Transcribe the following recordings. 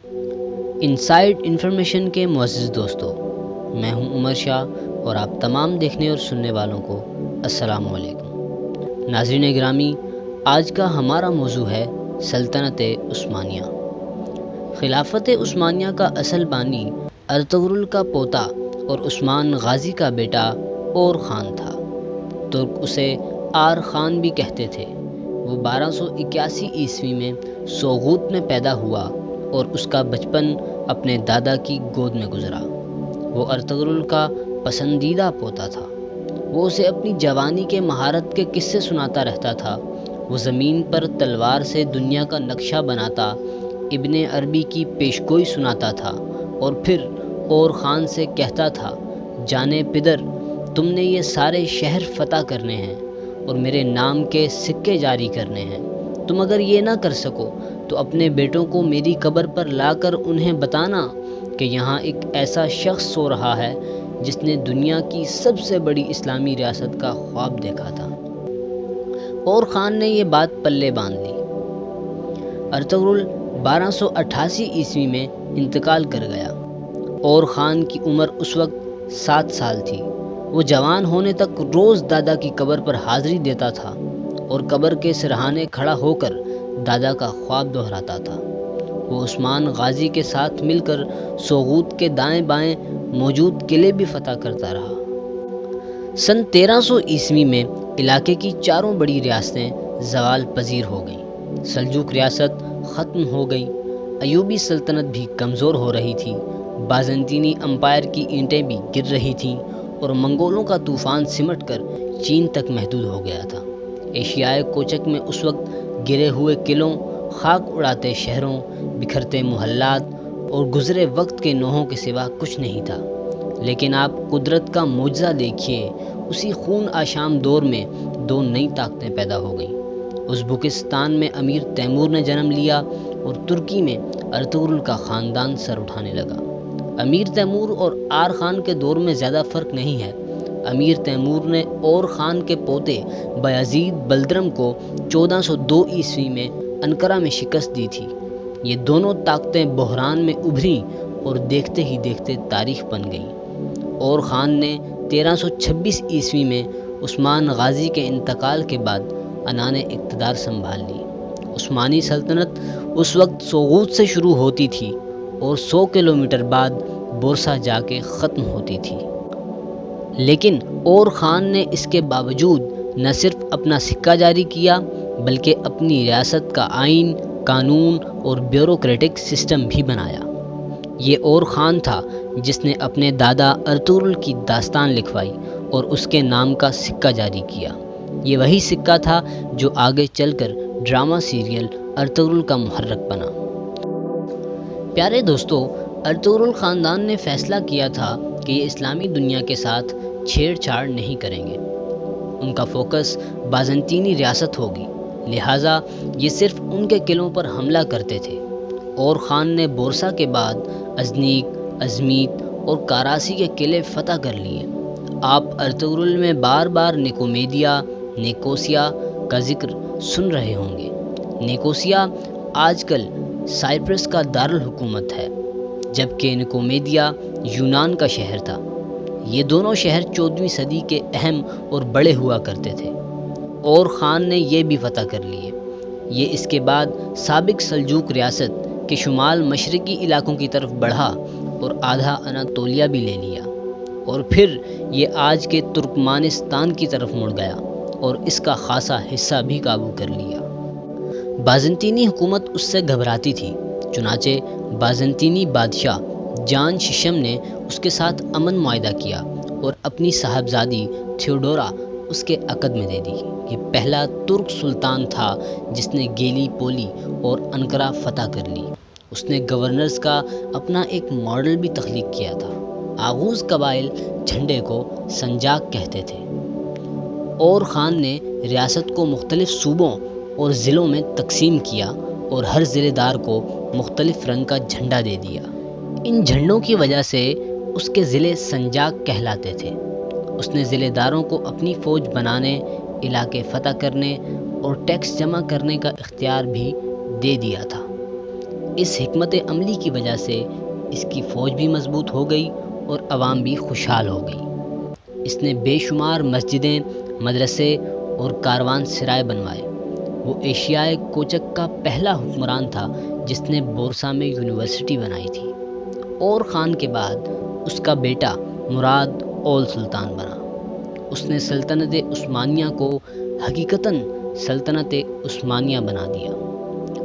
Inside information کے معزز دوستو، میں ہوں عمر شاہ اور آپ تمام دیکھنے اور سننے والوں کو السلام علیکم۔ ناظرین گرامی، آج کا ہمارا موضوع ہے سلطنت عثمانیہ۔ خلافت عثمانیہ کا اصل بانی ارطغرل کا پوتا اور عثمان غازی کا بیٹا اور خان تھا۔ ترک اسے آر خان بھی کہتے تھے۔ وہ 1281 عیسوی میں سوغوت میں پیدا ہوا اور اس کا بچپن اپنے دادا کی گود میں گزرا۔ وہ ارطغرل کا پسندیدہ پوتا تھا۔ وہ اسے اپنی جوانی کے مہارت کے قصے سناتا رہتا تھا۔ وہ زمین پر تلوار سے دنیا کا نقشہ بناتا، ابن عربی کی پیشگوئی سناتا تھا اور پھر اور خان سے کہتا تھا، جانے پدر، تم نے یہ سارے شہر فتح کرنے ہیں اور میرے نام کے سکے جاری کرنے ہیں۔ تم اگر یہ نہ کر سکو تو اپنے بیٹوں کو میری قبر پر لا کر انہیں بتانا کہ یہاں ایک ایسا شخص سو رہا ہے جس نے دنیا کی سب سے بڑی اسلامی ریاست کا خواب دیکھا تھا۔ اور خان نے یہ بات پلے باندھ لی۔ ارطغرل 1288 عیسوی میں انتقال کر گیا۔ اور خان کی عمر اس وقت 7 سال تھی۔ وہ جوان ہونے تک روز دادا کی قبر پر حاضری دیتا تھا اور قبر کے سرہانے کھڑا ہو کر دادا کا خواب دہراتا تھا۔ وہ عثمان غازی کے ساتھ مل کر سوغوت کے دائیں بائیں موجود قلعے بھی فتح کرتا رہا۔ سن 1300 عیسوی میں علاقے کی چاروں بڑی ریاستیں زوال پذیر ہو گئیں۔ سلجوق ریاست ختم ہو گئی، ایوبی سلطنت بھی کمزور ہو رہی تھی، بازنطینی امپائر کی اینٹیں بھی گر رہی تھیں اور منگولوں کا طوفان سمٹ کر چین تک محدود ہو گیا تھا۔ ایشیائے کوچک میں اس وقت گرے ہوئے قلعوں، خاک اڑاتے شہروں، بکھرتے محلات اور گزرے وقت کے نوحوں کے سوا کچھ نہیں تھا۔ لیکن آپ قدرت کا معجزہ دیکھیے، اسی خون آشام دور میں 2 نئی طاقتیں پیدا ہو گئیں۔ ازبکستان میں امیر تیمور نے جنم لیا اور ترکی میں ارطغرل کا خاندان سر اٹھانے لگا۔ امیر تیمور اور آر خان کے دور میں زیادہ فرق نہیں ہے۔ امیر تیمور نے اور خان کے پوتے بایزید بلدرم کو 1402 عیسوی میں انقرہ میں شکست دی تھی۔ یہ دونوں طاقتیں بحران میں ابھریں اور دیکھتے ہی دیکھتے تاریخ بن گئیں۔ اور خان نے 1326 عیسوی میں عثمان غازی کے انتقال کے بعد عنان اقتدار سنبھال لی۔ عثمانی سلطنت اس وقت سوغوت سے شروع ہوتی تھی اور 100 کلومیٹر بعد بورسا جا کے ختم ہوتی تھی۔ لیکن اور خان نے اس کے باوجود نہ صرف اپنا سکہ جاری کیا بلکہ اپنی ریاست کا آئین، قانون اور بیوروکریٹک سسٹم بھی بنایا۔ یہ اور خان تھا جس نے اپنے دادا ارطغرل کی داستان لکھوائی اور اس کے نام کا سکہ جاری کیا۔ یہ وہی سکہ تھا جو آگے چل کر ڈرامہ سیریل ارطغرل کا محرک بنا۔ پیارے دوستو، ارطغرل خاندان نے فیصلہ کیا تھا کہ یہ اسلامی دنیا کے ساتھ چھیڑ چھاڑ نہیں کریں گے۔ ان کا فوکس بازنطینی ریاست ہوگی، لہٰذا یہ صرف ان کے قلعوں پر حملہ کرتے تھے۔ اور خان نے بورسا کے بعد ازنیک، ازمیت اور کاراسی کے قلعے فتح کر لیے۔ آپ ارطغرل میں بار بار نکومیدیا، نیکوسیا کا ذکر سن رہے ہوں گے۔ نیکوسیا آج کل سائپرس کا دارالحکومت ہے، جبکہ نکومیدیا یونان کا شہر تھا۔ یہ دونوں شہر 14ویں صدی کے اہم اور بڑے ہوا کرتے تھے۔ اور خان نے یہ بھی فتح کر لیے۔ یہ اس کے بعد سابق سلجوق ریاست کے شمال مشرقی علاقوں کی طرف بڑھا اور آدھا اناطولیہ بھی لے لیا، اور پھر یہ آج کے ترکمانستان کی طرف مڑ گیا اور اس کا خاصا حصہ بھی قابو کر لیا۔ بازنطینی حکومت اس سے گھبراتی تھی، چنانچہ بازنطینی بادشاہ جان ششم نے اس کے ساتھ امن معاہدہ کیا اور اپنی صاحبزادی تھیوڈورا اس کے عقد میں دے دی۔ یہ پہلا ترک سلطان تھا جس نے گیلی پولی اور انقرہ فتح کر لی۔ اس نے گورنرز کا اپنا ایک ماڈل بھی تخلیق کیا تھا۔ آغوز قبائل جھنڈے کو سنجاق کہتے تھے۔ اور خان نے ریاست کو مختلف صوبوں اور ضلعوں میں تقسیم کیا اور ہر ضلع دار کو مختلف رنگ کا جھنڈا دے دیا۔ ان جھنڈوں کی وجہ سے اس کے ضلع سنجاق کہلاتے تھے۔ اس نے ضلع داروں کو اپنی فوج بنانے، علاقے فتح کرنے اور ٹیکس جمع کرنے کا اختیار بھی دے دیا تھا۔ اس حکمت عملی کی وجہ سے اس کی فوج بھی مضبوط ہو گئی اور عوام بھی خوشحال ہو گئی۔ اس نے بے شمار مسجدیں، مدرسے اور کاروان سرائے بنوائے۔ وہ ایشیائے کوچک کا پہلا حکمران تھا جس نے بورسا میں یونیورسٹی بنائی تھی۔ اور خان کے بعد اس کا بیٹا مراد اول سلطان بنا۔ اس نے سلطنت عثمانیہ کو حقیقتاً سلطنت عثمانیہ بنا دیا۔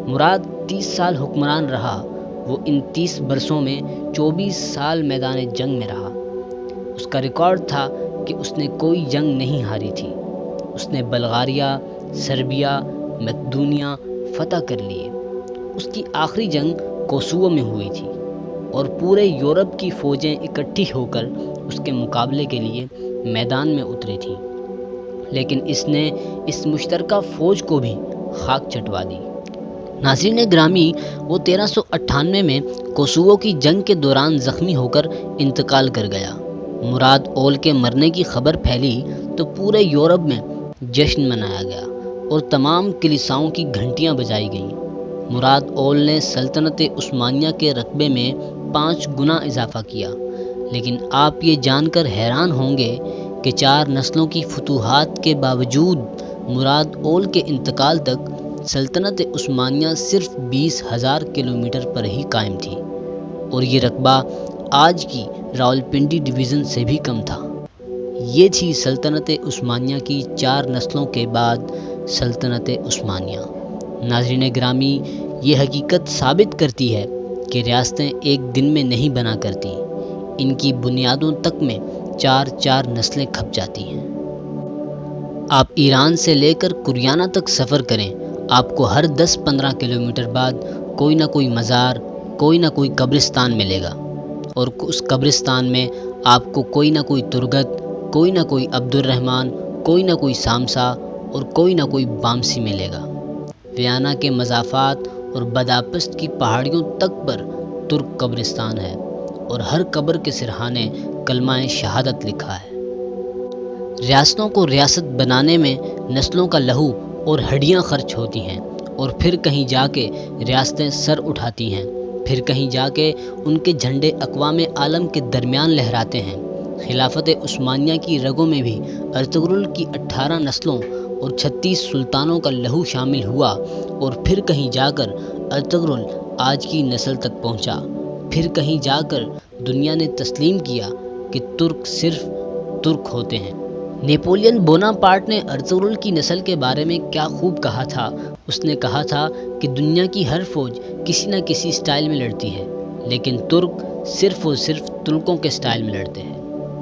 مراد 30 سال حکمران رہا۔ وہ ان 30 برسوں میں 24 سال میدان جنگ میں رہا۔ اس کا ریکارڈ تھا کہ اس نے کوئی جنگ نہیں ہاری تھی۔ اس نے بلغاریہ، سربیا، مقدونیہ فتح کر لیے۔ اس کی آخری جنگ کوسوو میں ہوئی تھی اور پورے یورپ کی فوجیں اکٹھی ہو کر اس کے مقابلے کے لیے میدان میں اتری تھیں، لیکن اس نے اس مشترکہ فوج کو بھی خاک چٹوا دی۔ ناظرین گرامی، وہ 1398 میں کوسوو کی جنگ کے دوران زخمی ہو کر انتقال کر گیا۔ مراد اول کے مرنے کی خبر پھیلی تو پورے یورپ میں جشن منایا گیا اور تمام کلیساؤں کی گھنٹیاں بجائی گئیں۔ مراد اول نے سلطنت عثمانیہ کے رقبے میں 5 گنا اضافہ کیا، لیکن آپ یہ جان کر حیران ہوں گے کہ 4 نسلوں کی فتوحات کے باوجود مراد اول کے انتقال تک سلطنت عثمانیہ صرف 20,000 کلومیٹر پر ہی قائم تھی، اور یہ رقبہ آج کی راولپنڈی ڈویژن سے بھی کم تھا۔ یہ تھی سلطنت عثمانیہ کی 4 نسلوں کے بعد سلطنت عثمانیہ۔ ناظرین گرامی، یہ حقیقت ثابت کرتی ہے کہ ریاستیں ایک دن میں نہیں بنا کرتی، ان کی بنیادوں تک میں 4 نسلیں کھپ جاتی ہیں۔ آپ ایران سے لے کر کوریانہ تک سفر کریں، آپ کو ہر 10-15 کلومیٹر بعد کوئی نہ کوئی مزار، کوئی نہ کوئی قبرستان ملے گا، اور اس قبرستان میں آپ کو کوئی نہ کوئی ترگت، کوئی نہ کوئی عبد الرحمن، کوئی نہ کوئی سامسا اور کوئی نہ کوئی بامسی ملے گا۔ ویانا کے مضافات اور بداپست کی پہاڑیوں تک پر ترک قبرستان ہے، اور ہر قبر کے سرہانے کلمہ شہادت لکھا ہے۔ ریاستوں کو ریاست بنانے میں نسلوں کا لہو اور ہڈیاں خرچ ہوتی ہیں، اور پھر کہیں جا کے ریاستیں سر اٹھاتی ہیں، پھر کہیں جا کے ان کے جھنڈے اقوام عالم کے درمیان لہراتے ہیں۔ خلافت عثمانیہ کی رگوں میں بھی ارطغرل کی 18 نسلوں اور 36 سلطانوں کا لہو شامل ہوا، اور پھر کہیں جا کر ارطغرل آج کی نسل تک پہنچا۔ پھر کہیں جا کر دنیا نے تسلیم کیا کہ ترک صرف ترک ہوتے ہیں۔ نیپولین بوناپارٹ نے ارطغرل کی نسل کے بارے میں کیا خوب کہا تھا۔ اس نے کہا تھا کہ دنیا کی ہر فوج کسی نہ کسی سٹائل میں لڑتی ہے، لیکن ترک صرف اور صرف ترکوں کے سٹائل میں لڑتے ہیں۔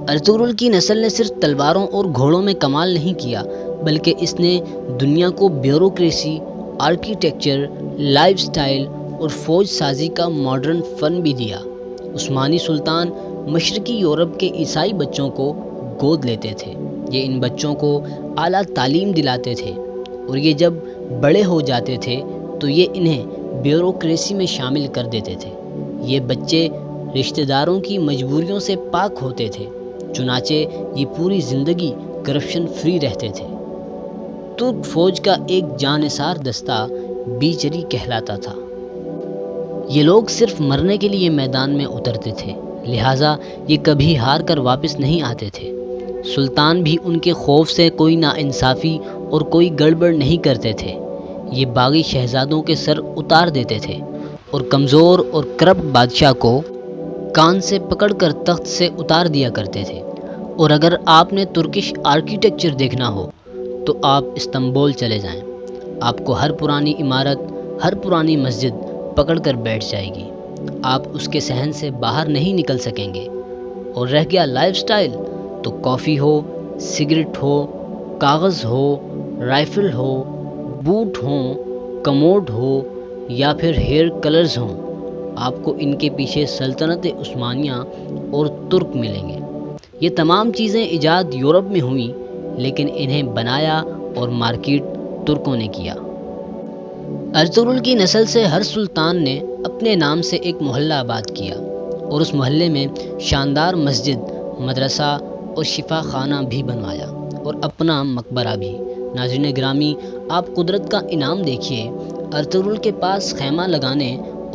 ارطغرل کی نسل نے صرف تلواروں اور گھوڑوں میں کمال نہیں کیا، بلکہ اس نے دنیا کو بیوروکریسی، آرکیٹیکچر، لائف سٹائل اور فوج سازی کا ماڈرن فن بھی دیا۔ عثمانی سلطان مشرقی یورپ کے عیسائی بچوں کو گود لیتے تھے۔ یہ ان بچوں کو اعلیٰ تعلیم دلاتے تھے، اور یہ جب بڑے ہو جاتے تھے تو یہ انہیں بیوروکریسی میں شامل کر دیتے تھے۔ یہ بچے رشتہ داروں کی مجبوریوں سے پاک ہوتے تھے، چنانچہ یہ پوری زندگی کرپشن فری رہتے تھے۔ ترک فوج کا ایک جانثار دستہ بیچری کہلاتا تھا۔ یہ لوگ صرف مرنے کے لیے میدان میں اترتے تھے، لہٰذا یہ کبھی ہار کر واپس نہیں آتے تھے۔ سلطان بھی ان کے خوف سے کوئی ناانصافی اور کوئی گڑبڑ نہیں کرتے تھے۔ یہ باغی شہزادوں کے سر اتار دیتے تھے، اور کمزور اور کرپٹ بادشاہ کو کان سے پکڑ کر تخت سے اتار دیا کرتے تھے۔ اور اگر آپ نے ترکش آرکیٹیکچر دیکھنا ہو تو آپ استنبول چلے جائیں، آپ کو ہر پرانی عمارت، ہر پرانی مسجد پکڑ کر بیٹھ جائے گی، آپ اس کے صحن سے باہر نہیں نکل سکیں گے۔ اور رہ گیا لائف سٹائل، تو کافی ہو، سگریٹ ہو، کاغذ ہو، رائفل ہو، بوٹ ہوں، کموڈ ہو یا پھر ہیئر کلرز ہوں، آپ کو ان کے پیچھے سلطنت عثمانیہ اور ترک ملیں گے۔ یہ تمام چیزیں ایجاد یورپ میں ہوئیں، لیکن انہیں بنایا اور مارکیٹ ترکوں نے کیا۔ ارطغرل کی نسل سے ہر سلطان نے اپنے نام سے ایک محلہ آباد کیا، اور اس محلے میں شاندار مسجد، مدرسہ اور شفا خانہ بھی بنوایا، اور اپنا مقبرہ بھی۔ ناظرین گرامی، آپ قدرت کا انعام دیکھیے۔ ارطغرل کے پاس خیمہ لگانے